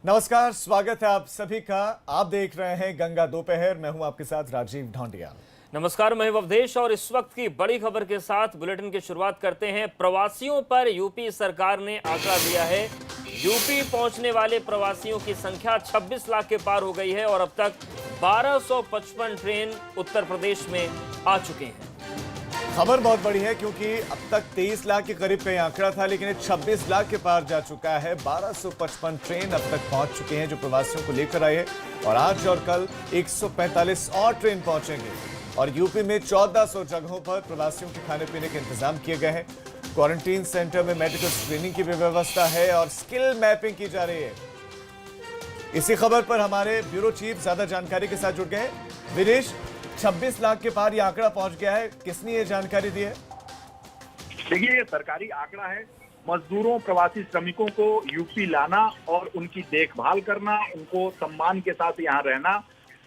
नमस्कार, स्वागत है आप सभी का। आप देख रहे हैं गंगा दोपहर। मैं हूं आपके साथ राजीव ढोंडिया। नमस्कार, मैं हूं अवधेश और इस वक्त की बड़ी खबर के साथ बुलेटिन की शुरुआत करते हैं। प्रवासियों पर यूपी सरकार ने आंकड़ा दिया है। यूपी पहुंचने वाले प्रवासियों की संख्या 26 लाख के पार हो गई है और अब तक 1255 ट्रेन उत्तर प्रदेश में आ चुके हैं। खबर बहुत बड़ी है क्योंकि अब तक 23 लाख के करीब का आंकड़ा था, लेकिन 26 लाख के पार जा चुका है। 1255 ट्रेन अब तक पहुंच चुके हैं जो प्रवासियों को लेकर आए हैं और आज और कल 145 और ट्रेन पहुंचेंगे। और यूपी में 1400 जगहों पर प्रवासियों के खाने पीने के इंतजाम किए गए हैं। क्वारंटीन सेंटर में मेडिकल स्क्रीनिंग की भी व्यवस्था है और स्किल मैपिंग की जा रही है। इसी खबर पर हमारे ब्यूरो चीफ ज्यादा जानकारी के साथ जुड़ गए। विनेश, 26 लाख के पार ये आंकड़ा पहुंच गया है, किसने ये जानकारी दी है? देखिए, ये सरकारी आंकड़ा है। मजदूरों, प्रवासी श्रमिकों को यूपी लाना और उनकी देखभाल करना, उनको सम्मान के साथ यहाँ रहना,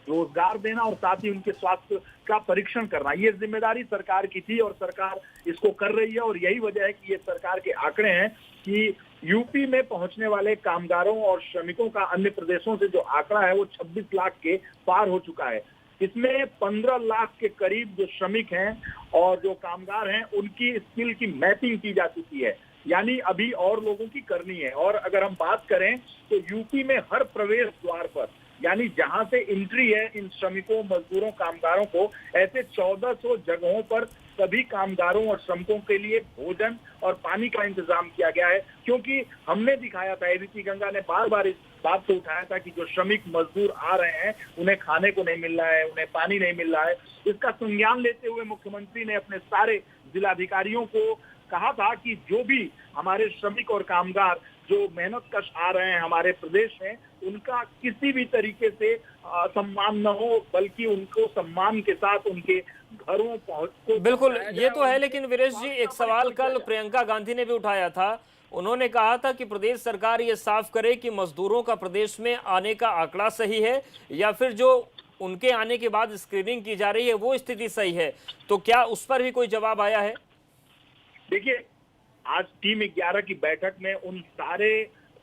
रोजगार देना और साथ ही उनके स्वास्थ्य का परीक्षण करना, ये जिम्मेदारी सरकार की थी और सरकार इसको कर रही है। और यही वजह है कि ये सरकार के आंकड़े हैं कि यूपी में पहुंचने वाले कामगारों और श्रमिकों का अन्य प्रदेशों से जो आंकड़ा है वो 26 लाख के पार हो चुका है। इसमें 15 लाख के करीब जो श्रमिक हैं और जो कामगार हैं उनकी स्किल की मैपिंग की जा चुकी है, यानी अभी और लोगों की करनी है। और अगर हम बात करें तो यूपी में हर प्रवेश द्वार पर, यानी जहां से एंट्री है इन श्रमिकों, मजदूरों, कामगारों को, ऐसे 1400 जगहों पर सभी कामगारों और श्रमिकों के लिए भोजन और पानी का इंतजाम किया गया है। क्योंकि हमने दिखाया था, एबीपी गंगा ने बार बार इस बात को उठाया था कि जो श्रमिक मजदूर आ रहे हैं उन्हें खाने को नहीं मिल रहा है, उन्हें पानी नहीं मिल रहा है। इसका संज्ञान लेते हुए मुख्यमंत्री ने अपने सारे जिलाधिकारियों को कहा था कि जो भी हमारे श्रमिक और कामगार जो मेहनत कश आ रहे हैं हमारे प्रदेश में, उनका किसी भी तरीके से सम्मान न हो, बल्कि उनको सम्मान के साथ उनके घरों पहुंच। बिल्कुल, ये तो है, लेकिन वीरेश जी, एक सवाल कल प्रियंका गांधी ने भी उठाया था। उन्होंने कहा था कि प्रदेश सरकार ये साफ करे कि मजदूरों का प्रदेश में आने का आंकड़ा सही है या फिर जो उनके आने के बाद स्क्रीनिंग की जा रही है वो स्थिति सही है। तो क्या उस पर भी कोई जवाब आया है? देखिए, आज टीम 11 की बैठक में उन सारे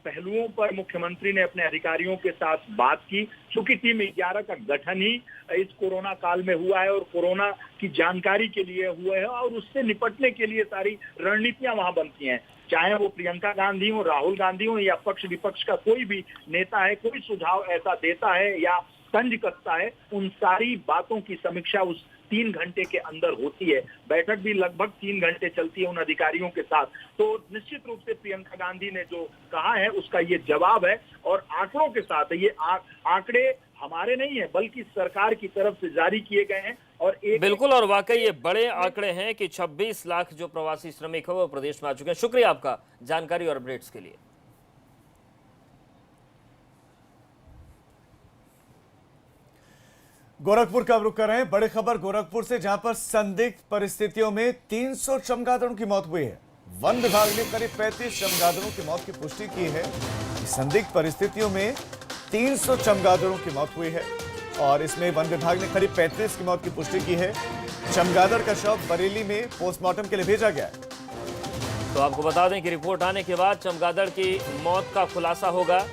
पहलुओं पर मुख्यमंत्री ने अपने अधिकारियों के साथ बात की। क्योंकि टीम 11 का गठन ही इस कोरोना काल में हुआ है और कोरोना की जानकारी के लिए हुए है और उससे निपटने के लिए सारी रणनीतियां वहां बनती हैं। चाहे वो प्रियंका गांधी हो, राहुल गांधी हो या पक्ष विपक्ष का कोई भी नेता है, कोई सुझाव ऐसा देता है या तंज कसता है, उन सारी बातों की समीक्षा उस 3 घंटे के अंदर होती है। बैठक भी लगभग 3 घंटे चलती है उन अधिकारियों के साथ। तो निश्चित रूप से प्रियंका गांधी ने जो कहा है उसका ये जवाब है और आंकड़ों के साथ ये आंकड़े हमारे नहीं है बल्कि सरकार की तरफ से जारी किए गए हैं। और बिल्कुल, और वाकई ये बड़े आंकड़े हैं कि 26 लाख जो प्रवासी श्रमिक है वो प्रदेश में आ चुके हैं। शुक्रिया आपका जानकारी और अपडेट्स के लिए। गोरखपुर का रुख कर रहे हैं। बड़ी खबर गोरखपुर से, जहां पर संदिग्ध परिस्थितियों में 300 चमगादड़ों की मौत हुई है। वन विभाग ने करीब 35 चमगादड़ों की मौत की पुष्टि की है। संदिग्ध परिस्थितियों में 300 चमगादड़ों की मौत हुई है और इसमें वन विभाग ने करीब 35 की मौत की पुष्टि की है। चमगादड़ का शव बरेली में पोस्टमार्टम के लिए भेजा गया है। तो आपको बता दें कि रिपोर्ट आने के बाद चमगादड़ की मौत का खुलासा होगा,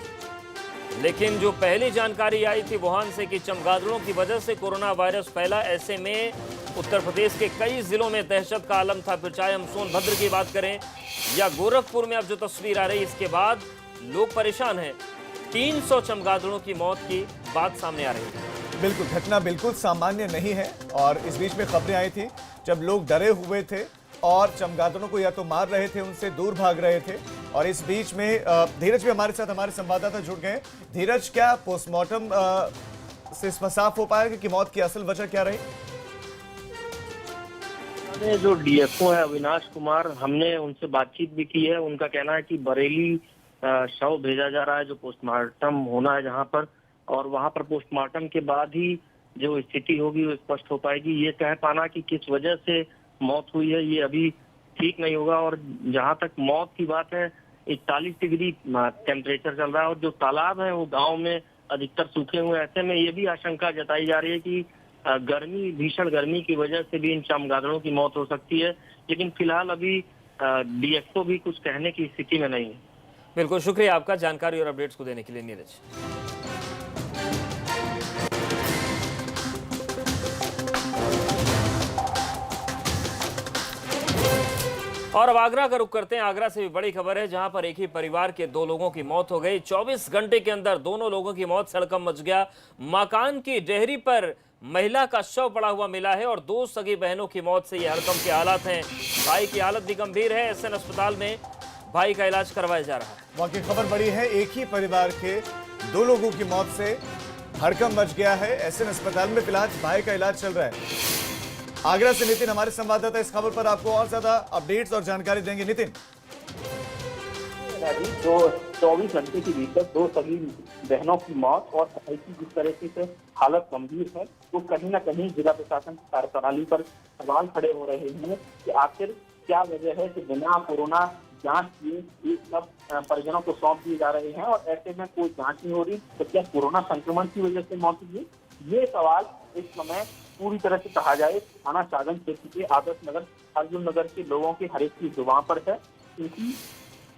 लेकिन जो पहली जानकारी आई थी वुहान से कि चमगादड़ों की वजह से कोरोना वायरस फैला, ऐसे में उत्तर प्रदेश के कई जिलों में दहशत का आलम था। फिर चाहे हम सोनभद्र की बात करें या गोरखपुर में अब जो तस्वीर आ रही, इसके बाद लोग परेशान हैं। 300 चमगादड़ों की मौत की बात सामने आ रही है। बिल्कुल, घटना बिल्कुल सामान्य नहीं है और इस बीच में खबरें आई थी जब लोग डरे हुए थे और चमगादड़ों को या तो मार रहे थे, उनसे दूर भाग रहे थे। और इस बीच में धीरज भी हमारे साथ, हमारे संवाददाता जुड़ गए। धीरज, क्या पोस्टमार्टम से साफ हो पाएगा कि मौत की असल वजह क्या रही? जो डीएफओ है अविनाश कुमार, हमने उनसे बातचीत भी की है। उनका कहना है कि बरेली शव भेजा जा रहा है जो पोस्टमार्टम होना है जहां पर, और वहां पर पोस्टमार्टम के बाद ही जो स्थिति होगी वो स्पष्ट हो पाएगी। ये कह पाना कि किस वजह से मौत हुई है ये अभी ठीक नहीं होगा। और जहां तक मौत की बात है, 41 डिग्री टेम्परेचर चल रहा है और जो तालाब है वो गांव में अधिकतर सूखे हुए। ऐसे में ये भी आशंका जताई जा रही है कि गर्मी, भीषण गर्मी की वजह से भी इन चमगादड़ों की मौत हो सकती है। लेकिन फिलहाल अभी डीएफओ भी कुछ कहने की स्थिति में नहीं है। बिल्कुल, शुक्रिया आपका जानकारी और अपडेट्स को देने के लिए नीरज। और अब आगरा का रुख करते हैं। आगरा से भी बड़ी खबर है, जहां पर एक ही परिवार के 2 लोगों की मौत हो गई। 24 घंटे के अंदर दोनों लोगों की मौत, सड़कम मच गया। मकान की डेहरी पर महिला का शव पड़ा हुआ मिला है और 2 सगी बहनों की मौत से ये हड़कंप के हालात हैं। भाई की हालत भी गंभीर है, एसएन अस्पताल में भाई का इलाज करवाया जा रहा है। वाकई खबर बड़ी है, एक ही परिवार के 2 लोगों की मौत से हड़कंप मच गया है। एसएन अस्पताल में फिलहाल भाई का इलाज चल रहा है। आगरा से नितिन हमारे संवाददाता इस खबर पर आपको और ज्यादा अपडेट्स और जानकारी देंगे। नितिन, जो 24 घंटे के भीतर 2 सगी बहनों की मौत और भाई की जिस तरीके से हालत गंभीर है, तो कहीं न कहीं जिला प्रशासन की कार्यप्रणाली पर सवाल खड़े हो रहे हैं कि आखिर क्या वजह है कि बिना कोरोना जांच किए ये सब परिजनों को सौंप दिए जा रहे हैं और ऐसे में कोई जांच नहीं हो रही, तो क्या कोरोना संक्रमण की वजह से मौत हुई? ये सवाल इस समय पूरी तरह से कहा जाए थाना सागन क्षेत्र के आदर्श नगर अर्जुन नगर के लोगों की हर एक की जुबान पर है, क्योंकि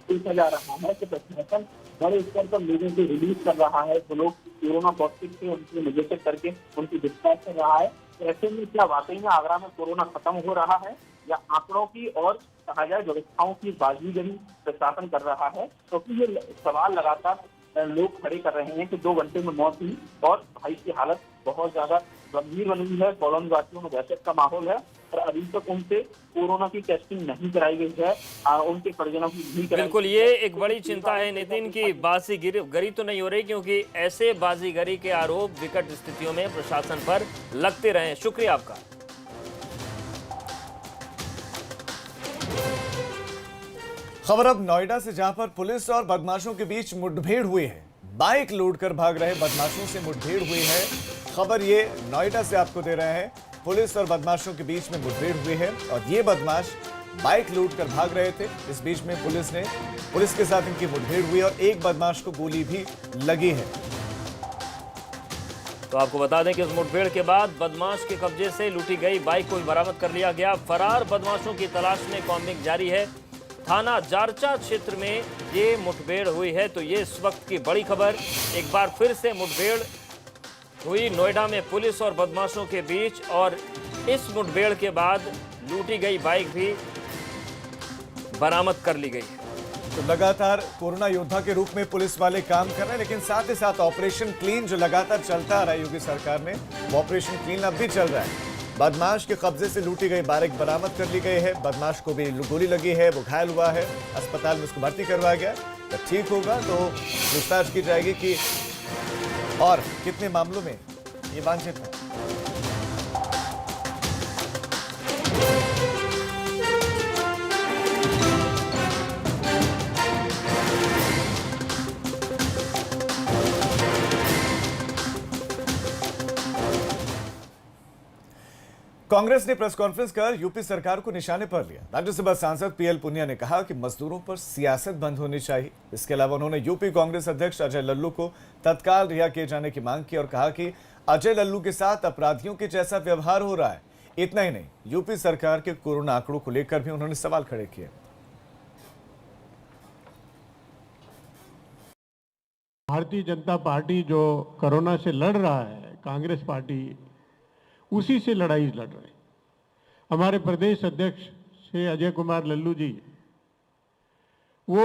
पूछा जा रहा है कि प्रशासन बड़े स्तर पर लोगों को रिलीज कर रहा है, जो लोग कोरोना पॉजिटिव थे उनकी निगेटिव करके उनकी डिस्चार्ज कर रहा है। तो ऐसे में क्या वाकई में आगरा में कोरोना खत्म हो रहा है या आंकड़ों की और कहा जाए व्यवस्थाओं की बाजीगरी प्रशासन कर रहा है? क्योंकि ये सवाल लगातार लोग खड़े कर रहे हैं कि 2 घंटे में मौत हुई और भाई की हालत बहुत ज्यादा गंभीर बनी हुई है। कॉलोनी वासियों में दहशत का माहौल है और अभी तक उनसे कोरोना की टेस्टिंग नहीं कराई गई है, उनके परिजनों की नहीं कराई। बिल्कुल, ये एक बड़ी चिंता है नितिन की बाजीगरी तो नहीं हो रही, क्योंकि ऐसे बाजीगरी के आरोप विकट स्थितियों में प्रशासन पर लगते रहे। शुक्रिया आपका। खबर अब नोएडा से, जहां पर पुलिस और बदमाशों के बीच मुठभेड़ हुई है। बाइक लूट कर भाग रहे बदमाशों से मुठभेड़ हुई है। खबर ये नोएडा से आपको दे रहे हैं। पुलिस और बदमाशों के बीच में मुठभेड़ हुई है और ये बदमाश बाइक लूट कर भाग रहे थे। इस बीच में पुलिस के साथ इनकी मुठभेड़ हुई और एक बदमाश को गोली भी लगी है। तो आपको बता दें कि इस मुठभेड़ के बाद बदमाश के कब्जे से लूटी गई बाइक को भी बरामद कर लिया गया। फरार बदमाशों की तलाश में कॉम्बिंग जारी है। थाना जारचा क्षेत्र में ये मुठभेड़ हुई है। तो ये इस वक्त की बड़ी खबर। एक बार फिर से मुठभेड़ हुई नोएडा में पुलिस और बदमाशों के बीच, और इस मुठभेड़ के बाद लूटी गई बाइक भी बरामद कर ली गई है। तो लगातार कोरोना योद्धा के रूप में पुलिस वाले काम कर रहे हैं, लेकिन साथ ही साथ ऑपरेशन क्लीन जो लगातार चलता आ रहा है योगी सरकार में, वो ऑपरेशन क्लीन अब भी चल रहा है। बदमाश के कब्जे से लूटी गई बाइक बरामद कर ली गई है। बदमाश को भी गोली लगी है, वो घायल हुआ है, अस्पताल में उसको भर्ती करवाया गया। जब ठीक होगा तो पूछताछ की जाएगी कि और कितने मामलों में ये वांछित है। कांग्रेस ने प्रेस कॉन्फ्रेंस कर यूपी सरकार को निशाने पर लिया। राज्यसभा सांसद पीएल पुनिया ने कहा कि मजदूरों पर सियासत बंद होनी चाहिए। इसके अलावा उन्होंने यूपी कांग्रेस अध्यक्ष अजय लल्लू को तत्काल रिहा किए जाने की मांग की और कहा कि अजय लल्लू के साथ अपराधियों के जैसा व्यवहार हो रहा है। इतना ही नहीं, यूपी सरकार के कोरोना आंकड़ों को लेकर भी उन्होंने सवाल खड़े किए। भारतीय जनता पार्टी जो कोरोना से लड़ रहा है, कांग्रेस पार्टी उसी से लड़ाई लड़ रहे हैं। हमारे प्रदेश अध्यक्ष श्री अजय कुमार लल्लू जी, वो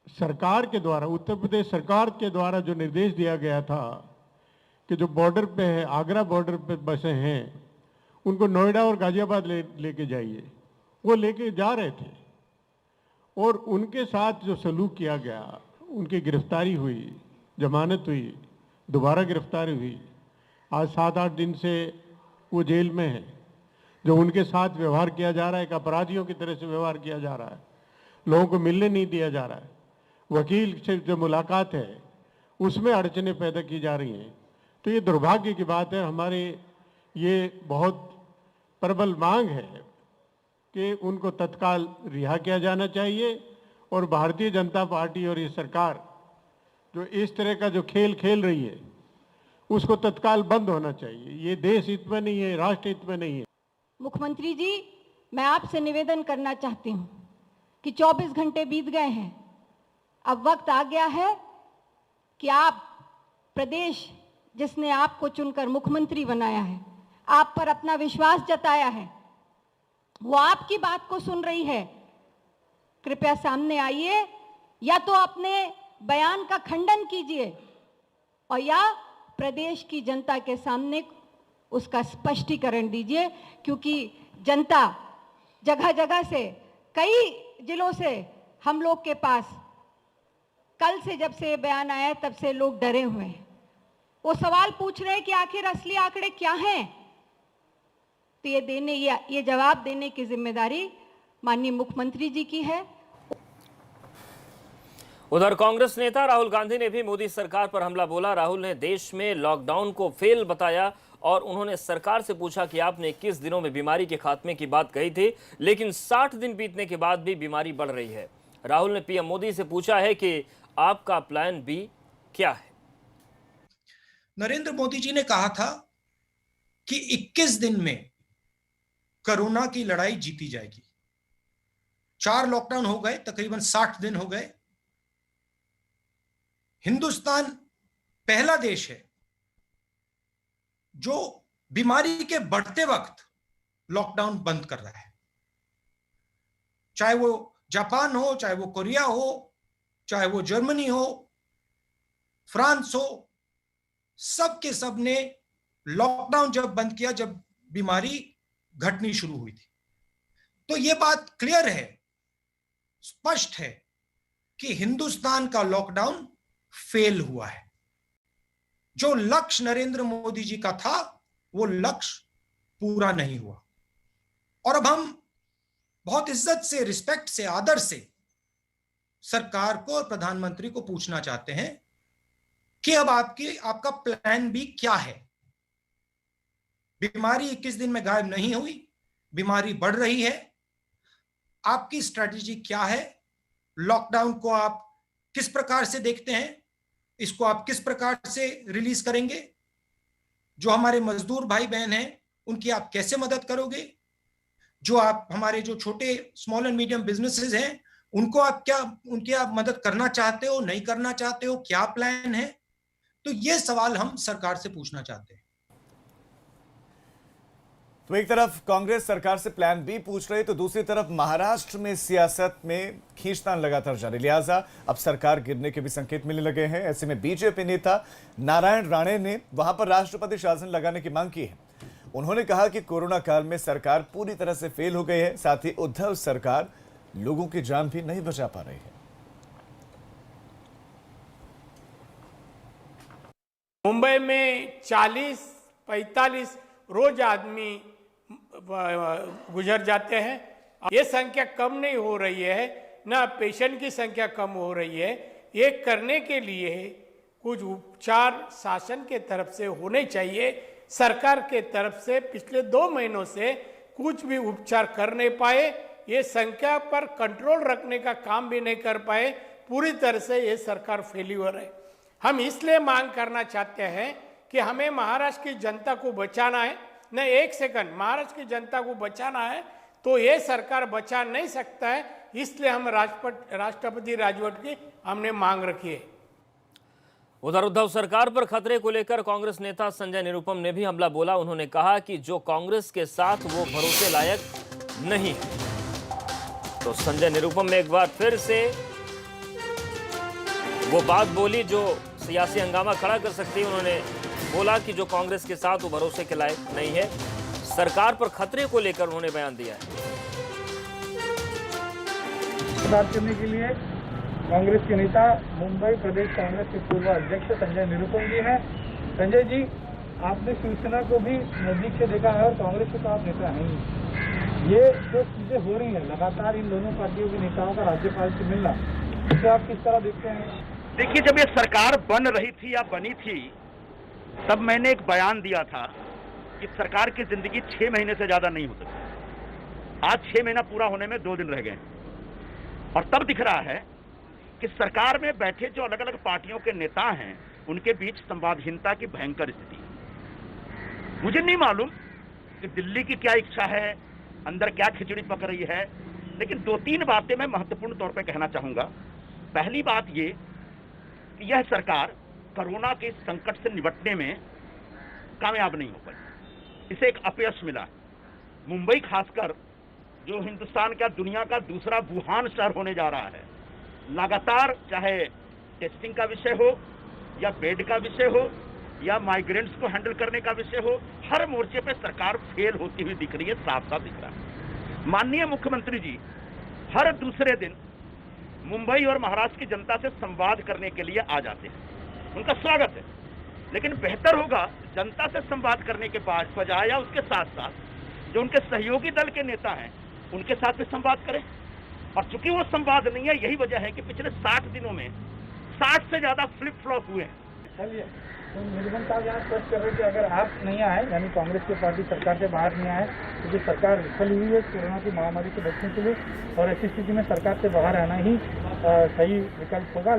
सरकार के द्वारा, उत्तर प्रदेश सरकार के द्वारा जो निर्देश दिया गया था कि जो बॉर्डर पे है, आगरा बॉर्डर पे बसे हैं, उनको नोएडा और गाजियाबाद लेके जाइए, वो लेके जा रहे थे और उनके साथ जो सलूक किया गया, उनकी गिरफ्तारी हुई, जमानत हुई, दोबारा गिरफ्तारी हुई। आज 7-8 दिन से वो जेल में है। जो उनके साथ व्यवहार किया जा रहा है, एक अपराधियों की तरह से व्यवहार किया जा रहा है। लोगों को मिलने नहीं दिया जा रहा है। वकील से जो मुलाकात है उसमें अड़चनें पैदा की जा रही हैं। तो ये दुर्भाग्य की बात है। हमारे ये बहुत प्रबल मांग है कि उनको तत्काल रिहा किया जाना चाहिए और भारतीय जनता पार्टी और ये सरकार जो इस तरह का जो खेल खेल रही है उसको तत्काल बंद होना चाहिए। ये देश हित में नहीं है, राष्ट्र हित में नहीं है। मुख्यमंत्री जी, मैं आपसे निवेदन करना चाहती हूँ कि 24 घंटे बीत गए हैं। अब वक्त आ गया है कि आप, प्रदेश जिसने आपको चुनकर मुख्यमंत्री बनाया है, आप पर अपना विश्वास जताया है, वो आपकी बात को सुन रही है। कृपया सामने आइए, या तो अपने बयान का खंडन कीजिए और या प्रदेश की जनता के सामने उसका स्पष्टीकरण दीजिए, क्योंकि जनता जगह जगह से, कई जिलों से हम लोग के पास कल से, जब से बयान आया तब से लोग डरे हुए हैं। वो सवाल पूछ रहे हैं कि आखिर असली आंकड़े क्या हैं। तो ये जवाब देने की जिम्मेदारी माननीय मुख्यमंत्री जी की है। उधर कांग्रेस नेता राहुल गांधी ने भी मोदी सरकार पर हमला बोला। राहुल ने देश में लॉकडाउन को फेल बताया और उन्होंने सरकार से पूछा कि आपने 21 दिनों में बीमारी के खात्मे की बात कही थी, लेकिन 60 दिन बीतने के बाद भी बीमारी बढ़ रही है। राहुल ने पीएम मोदी से पूछा है कि आपका प्लान बी क्या है। नरेंद्र मोदी जी ने कहा था कि 21 दिन में कोरोना की लड़ाई जीती जाएगी। 4 लॉकडाउन हो गए, तकरीबन 60 दिन हो गए। हिंदुस्तान पहला देश है जो बीमारी के बढ़ते वक्त लॉकडाउन बंद कर रहा है। चाहे वो जापान हो, चाहे वो कोरिया हो, चाहे वो जर्मनी हो, फ्रांस हो, सब के सब ने लॉकडाउन जब बंद किया, जब बीमारी घटनी शुरू हुई थी। तो यह बात क्लियर है, स्पष्ट है कि हिंदुस्तान का लॉकडाउन फेल हुआ है। जो लक्ष्य नरेंद्र मोदी जी का था, वो लक्ष्य पूरा नहीं हुआ। और अब हम बहुत इज्जत से, रिस्पेक्ट से, आदर से सरकार को और प्रधानमंत्री को पूछना चाहते हैं कि अब आपका प्लान बी क्या है। बीमारी 21 दिन में गायब नहीं हुई, बीमारी बढ़ रही है। आपकी स्ट्रेटेजी क्या है? लॉकडाउन को आप किस प्रकार से देखते हैं? इसको आप किस प्रकार से रिलीज करेंगे? जो हमारे मजदूर भाई बहन हैं, उनकी आप कैसे मदद करोगे? जो आप हमारे जो छोटे स्मॉल एंड मीडियम बिजनेसेस हैं, उनको उनकी आप मदद करना चाहते हो, नहीं करना चाहते हो? क्या प्लान है? तो ये सवाल हम सरकार से पूछना चाहते हैं। तो एक तरफ कांग्रेस सरकार से प्लान बी पूछ रही, तो दूसरी तरफ महाराष्ट्र में सियासत में खींचतान लगातार जारी। लिहाजा अब सरकार गिरने के भी संकेत मिलने लगे हैं। ऐसे में बीजेपी नेता नारायण राणे ने वहां पर राष्ट्रपति शासन लगाने की मांग की है। उन्होंने कहा कि कोरोना काल में सरकार पूरी तरह से फेल हो गई है, साथ ही उद्धव सरकार लोगों की जान भी नहीं बचा पा रही है। मुंबई में 40-45 रोज आदमी गुजर जाते हैं। ये संख्या कम नहीं हो रही है, ना पेशेंट की संख्या कम हो रही है। ये करने के लिए कुछ उपचार शासन के तरफ से होने चाहिए। सरकार के तरफ से पिछले 2 महीनों से कुछ भी उपचार कर नहीं पाए। ये संख्या पर कंट्रोल रखने का काम भी नहीं कर पाए। पूरी तरह से ये सरकार फेल्यूर है। हम इसलिए मांग करना चाहते हैं कि हमें महाराष्ट्र की जनता को बचाना है। न एक सेकंड, महाराष्ट्र की जनता को बचाना है तो ये सरकार बचा नहीं सकता है। इसलिए हम राष्ट्रपति राजवट की हमने मांग रखी है। उधर उद्धव सरकार पर खतरे को लेकर कांग्रेस नेता संजय निरुपम ने भी हमला बोला। उन्होंने कहा कि जो कांग्रेस के साथ वो भरोसे लायक नहीं है। तो संजय निरुपम ने एक बार फिर से वो बात बोली जो सियासी हंगामा खड़ा कर सकती है। उन्होंने बोला कि जो कांग्रेस के साथ वो भरोसे के लायक नहीं है। सरकार पर खतरे को लेकर उन्होंने बयान दिया है। बात करने के लिए कांग्रेस के नेता मुंबई प्रदेश कांग्रेस के पूर्व अध्यक्ष संजय निरुपम जी हैं। संजय जी, आपने शिवसेना को भी नजदीक से देखा है और कांग्रेस को तो आप नेता हैं ही। ये जो चीजें हो रही है लगातार इन दोनों पार्टियों के नेताओं का राज्यपाल से मिलना, इसे आप किस तरह देखते हैं? देखिए, जब ये सरकार बन रही थी या बनी थी, तब मैंने एक बयान दिया था कि सरकार की जिंदगी 6 महीने से ज्यादा नहीं हो सकती। आज 6 महीना पूरा होने में 2 दिन रह गए और तब दिख रहा है कि सरकार में बैठे जो अलग अलग पार्टियों के नेता हैं, उनके बीच संवादहीनता की भयंकर स्थिति है। मुझे नहीं मालूम कि दिल्ली की क्या इच्छा है, अंदर क्या खिचड़ी पक रही है, लेकिन 2-3 बातें मैं महत्वपूर्ण तौर पे कहना चाहूंगा। पहली बात ये कि यह सरकार कोरोना के संकट से निपटने में कामयाब नहीं हो पाई, इसे एक अपयश मिला। मुंबई खासकर जो हिंदुस्तान का दुनिया का दूसरा वुहान शहर होने जा रहा है, लगातार चाहे टेस्टिंग का विषय हो या बेड का विषय हो या माइग्रेंट्स को हैंडल करने का विषय हो, हर मोर्चे पे सरकार फेल होती हुई दिख रही है, साफ साफ दिख रहा है। माननीय मुख्यमंत्री जी हर दूसरे दिन मुंबई और महाराष्ट्र की जनता से संवाद करने के लिए आ जाते हैं, उनका स्वागत है, लेकिन बेहतर होगा जनता से संवाद करने के बाद बजाय या उसके साथ साथ जो उनके सहयोगी दल के नेता हैं उनके साथ भी संवाद करें। और चूंकि वो संवाद नहीं है, यही वजह है कि पिछले 60 दिनों में 60 से ज्यादा फ्लिप फ्लॉप हुए हैं। चलिए, तो निरुपम साहब यहाँ स्पष्ट कर रहे कि अगर आप नहीं आए, यानी कांग्रेस की पार्टी सरकार से बाहर नहीं आए, क्योंकि तो सरकार विफल हुई है कोरोना की महामारी से बचने के लिए, और ऐसी स्थिति में सरकार से बाहर आना ही सही विकल्प होगा।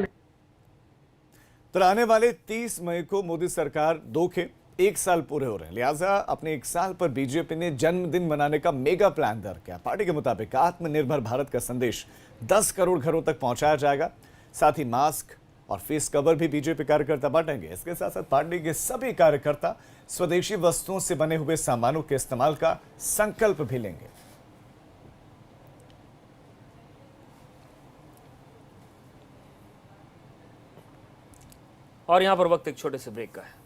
तो आने वाले 30 मई को मोदी सरकार 2 के 1 साल पूरे हो रहे हैं, लिहाजा अपने 1 साल पर बीजेपी ने जन्मदिन मनाने का मेगा प्लान तैयार किया। पार्टी के मुताबिक आत्मनिर्भर भारत का संदेश 10 करोड़ घरों तक पहुंचाया जाएगा। साथ ही मास्क और फेस कवर भी बीजेपी कार्यकर्ता बांटेंगे। इसके साथ साथ पार्टी के सभी कार्यकर्ता स्वदेशी वस्तुओं से बने हुए सामानों के इस्तेमाल का संकल्प भी लेंगे। और यहां पर वक्त एक छोटे से ब्रेक का है।